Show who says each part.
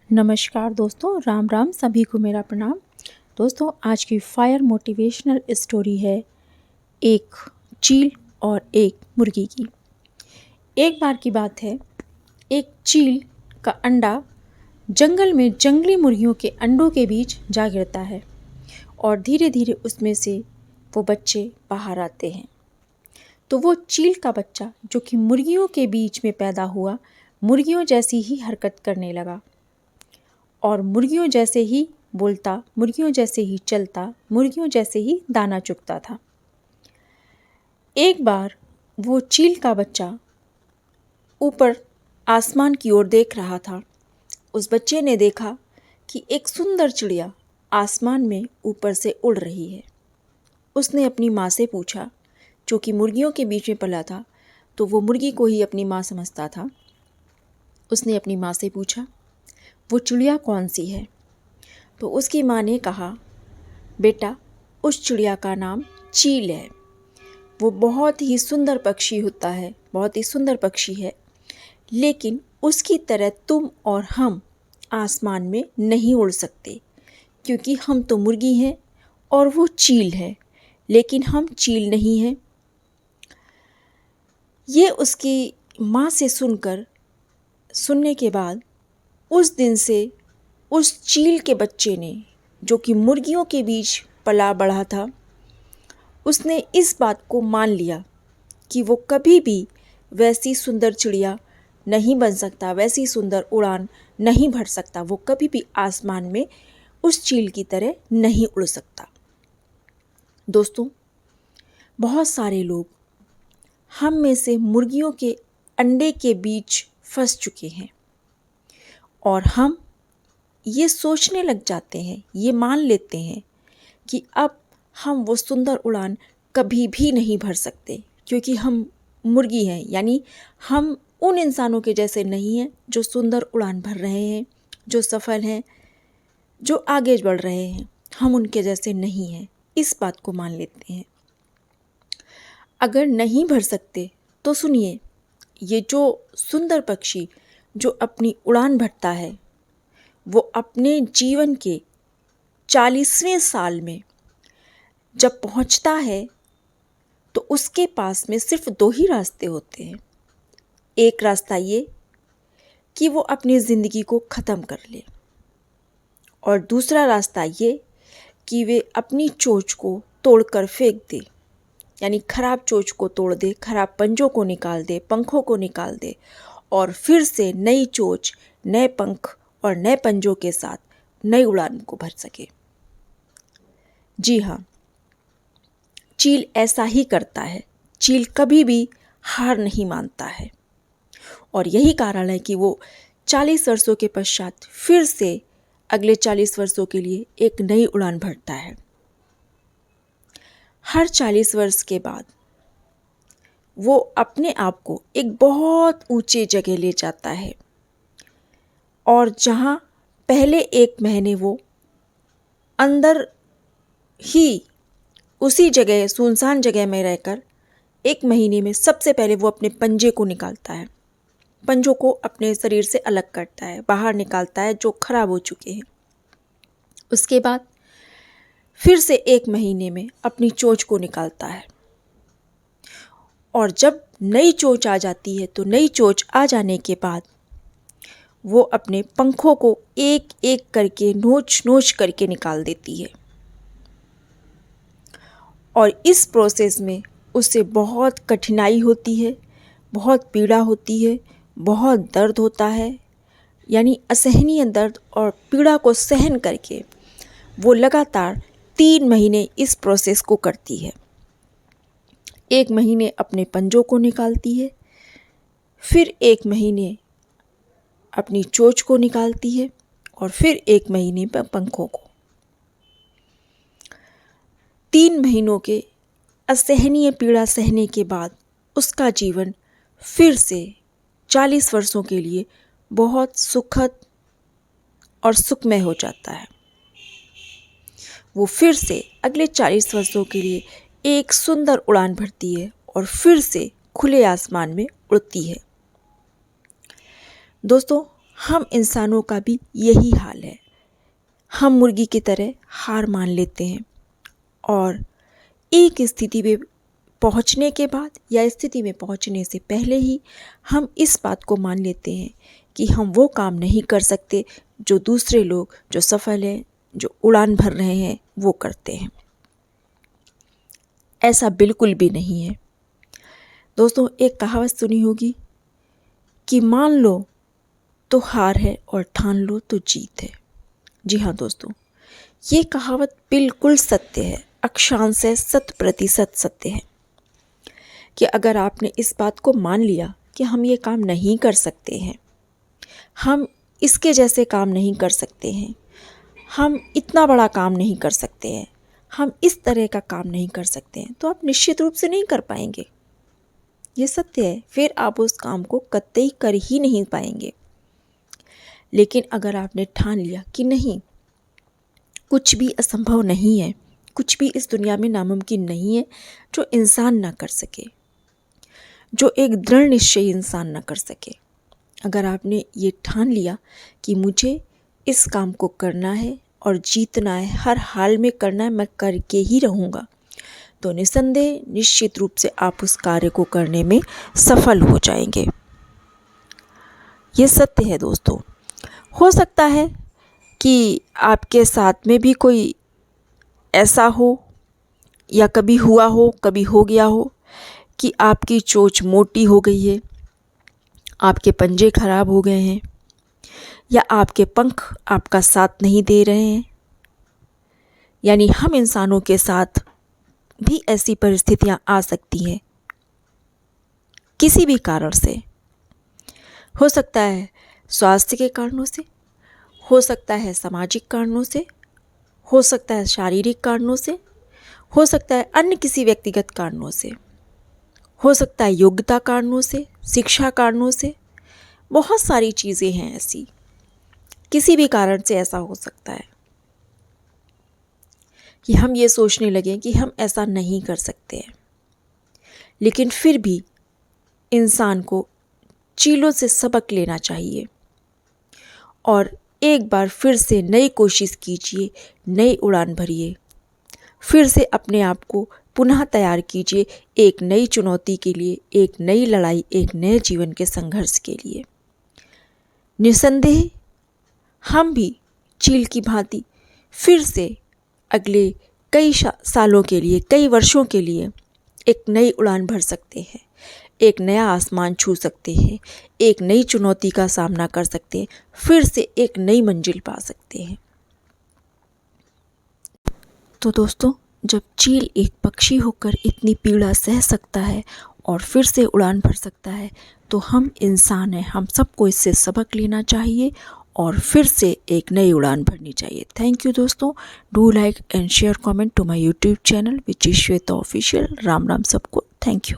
Speaker 1: नमस्कार दोस्तों, राम राम सभी को मेरा प्रणाम। दोस्तों, आज की फायर मोटिवेशनल स्टोरी है एक चील और एक मुर्गी की। एक बार की बात है, एक चील का अंडा जंगल में जंगली मुर्गियों के अंडों के बीच जा गिरता है और धीरे धीरे उसमें से वो बच्चे बाहर आते हैं। तो वो चील का बच्चा जो कि मुर्गियों के बीच में पैदा हुआ, मुर्गियों जैसी ही हरकत करने लगा और मुर्गियों जैसे ही बोलता, मुर्गियों जैसे ही चलता, मुर्गियों जैसे ही दाना चुगता था। एक बार वो चील का बच्चा ऊपर आसमान की ओर देख रहा था। उस बच्चे ने देखा कि एक सुंदर चिड़िया आसमान में ऊपर से उड़ रही है। उसने अपनी माँ से पूछा, जो कि मुर्गियों के बीच में पला था, तो वो मुर्गी को ही अपनी माँ समझता था। उसने अपनी माँ से पूछा, वो चिड़िया कौन सी है? तो उसकी माँ ने कहा, बेटा, उस चिड़िया का नाम चील है। वो बहुत ही सुंदर पक्षी होता है, बहुत ही सुंदर पक्षी है, लेकिन उसकी तरह तुम और हम आसमान में नहीं उड़ सकते, क्योंकि हम तो मुर्गी हैं और वो चील है, लेकिन हम चील नहीं हैं। ये उसकी माँ से सुनने के बाद उस दिन से उस चील के बच्चे ने, जो कि मुर्गियों के बीच पला बढ़ा था, उसने इस बात को मान लिया कि वो कभी भी वैसी सुंदर चिड़िया नहीं बन सकता, वैसी सुंदर उड़ान नहीं भर सकता। वो कभी भी आसमान में उस चील की तरह नहीं उड़ सकता। दोस्तों, बहुत सारे लोग हम में से मुर्गियों के अंडे के बीच फंस चुके हैं और हम ये सोचने लग जाते हैं, ये मान लेते हैं कि अब हम वो सुंदर उड़ान कभी भी नहीं भर सकते, क्योंकि हम मुर्गी हैं। यानी हम उन इंसानों के जैसे नहीं हैं जो सुंदर उड़ान भर रहे हैं, जो सफल हैं, जो आगे बढ़ रहे हैं। हम उनके जैसे नहीं हैं, इस बात को मान लेते हैं। अगर नहीं भर सकते तो सुनिए, ये जो सुंदर पक्षी जो अपनी उड़ान भरता है, वो अपने जीवन के 40वें साल में जब पहुंचता है तो उसके पास में सिर्फ 2 ही रास्ते होते हैं। एक रास्ता ये कि वो अपनी ज़िंदगी को ख़त्म कर ले, और दूसरा रास्ता ये कि वे अपनी चोंच को तोड़कर फेंक दे, यानी खराब चोंच को तोड़ दे, खराब पंजों को निकाल दे, पंखों को निकाल दे और फिर से नई चोंच, नए पंख और नए पंजों के साथ नई उड़ान को भर सके। जी हाँ, चील ऐसा ही करता है। चील कभी भी हार नहीं मानता है और यही कारण है कि वो 40 वर्षों के पश्चात फिर से अगले 40 वर्षों के लिए एक नई उड़ान भरता है। हर 40 वर्ष के बाद वो अपने आप को एक बहुत ऊंचे जगह ले जाता है, और जहाँ पहले 1 महीने वो अंदर ही उसी जगह, सुनसान जगह में रहकर 1 महीने में सबसे पहले वो अपने पंजे को निकालता है, पंजों को अपने शरीर से अलग करता है, बाहर निकालता है जो खराब हो चुके हैं। उसके बाद फिर से 1 महीने में अपनी चोंच को निकालता है, और जब नई चोंच आ जाती है तो नई चोंच आ जाने के बाद वो अपने पंखों को एक एक करके नोच नोच करके निकाल देती है। और इस प्रोसेस में उससे बहुत कठिनाई होती है, बहुत पीड़ा होती है, बहुत दर्द होता है। यानी असहनीय दर्द और पीड़ा को सहन करके वो लगातार 3 महीने इस प्रोसेस को करती है। 1 महीने अपने पंजों को निकालती है, फिर 1 महीने अपनी चोंच को निकालती है, और फिर 1 महीने पर पंखों को। 3 महीनों के असहनीय पीड़ा सहने के बाद उसका जीवन फिर से 40 वर्षों के लिए बहुत सुखद और सुखमय हो जाता है। वो फिर से अगले 40 वर्षों के लिए एक सुंदर उड़ान भरती है और फिर से खुले आसमान में उड़ती है। दोस्तों, हम इंसानों का भी यही हाल है। हम मुर्गी की तरह हार मान लेते हैं और एक स्थिति में पहुंचने के बाद या स्थिति में पहुंचने से पहले ही हम इस बात को मान लेते हैं कि हम वो काम नहीं कर सकते जो दूसरे लोग जो सफल हैं, जो उड़ान भर रहे हैं, वो करते हैं। ऐसा बिल्कुल भी नहीं है दोस्तों। एक कहावत सुनी होगी कि मान लो तो हार है और ठान लो तो जीत है। जी हाँ दोस्तों, ये कहावत बिल्कुल सत्य है, अक्षांश है, 100% सत्य है कि अगर आपने इस बात को मान लिया कि हम ये काम नहीं कर सकते हैं, हम इसके जैसे काम नहीं कर सकते हैं, हम इतना बड़ा काम नहीं कर सकते हैं, हम इस तरह का काम नहीं कर सकते हैं, तो आप निश्चित रूप से नहीं कर पाएंगे। ये सत्य है। फिर आप उस काम को कतई कर ही नहीं पाएंगे। लेकिन अगर आपने ठान लिया कि नहीं, कुछ भी असंभव नहीं है, कुछ भी इस दुनिया में नामुमकिन नहीं है जो इंसान ना कर सके, जो एक दृढ़ निश्चयी इंसान ना कर सके। अगर आपने ये ठान लिया कि मुझे इस काम को करना है और जीतना है, हर हाल में करना है, मैं करके ही रहूँगा, तो निसंदेह निश्चित रूप से आप उस कार्य को करने में सफल हो जाएंगे। ये सत्य है दोस्तों। हो सकता है कि आपके साथ में भी कोई ऐसा हो या कभी हुआ हो, कभी हो गया हो कि आपकी चोंच मोटी हो गई है, आपके पंजे खराब हो गए हैं या आपके पंख आपका साथ नहीं दे रहे हैं। यानी हम इंसानों के साथ भी ऐसी परिस्थितियां आ सकती हैं किसी भी कारण से। हो सकता है स्वास्थ्य के कारणों से, हो सकता है सामाजिक कारणों से, हो सकता है शारीरिक कारणों से, हो सकता है अन्य किसी व्यक्तिगत कारणों से, हो सकता है योग्यता कारणों से, शिक्षा कारणों से। बहुत सारी चीज़ें हैं ऐसी, किसी भी कारण से ऐसा हो सकता है कि हम ये सोचने लगें कि हम ऐसा नहीं कर सकते हैं। लेकिन फिर भी इंसान को चीलों से सबक लेना चाहिए और एक बार फिर से नई कोशिश कीजिए, नई उड़ान भरिए, फिर से अपने आप को पुनः तैयार कीजिए एक नई चुनौती के लिए, एक नई लड़ाई, एक नए जीवन के संघर्ष के लिए। निसंदेह हम भी चील की भांति फिर से अगले कई सालों के लिए, कई वर्षों के लिए एक नई उड़ान भर सकते हैं, एक नया आसमान छू सकते हैं, एक नई चुनौती का सामना कर सकते हैं, फिर से एक नई मंजिल पा सकते हैं। तो दोस्तों, जब चील एक पक्षी होकर इतनी पीड़ा सह सकता है और फिर से उड़ान भर सकता है, तो हम इंसान हैं, हम सबको इससे सबक लेना चाहिए और फिर से एक नई उड़ान भरनी चाहिए। थैंक यू दोस्तों। Do like and share comment to my YouTube channel which is Shweta official. Ram Ram सबको। Thank you.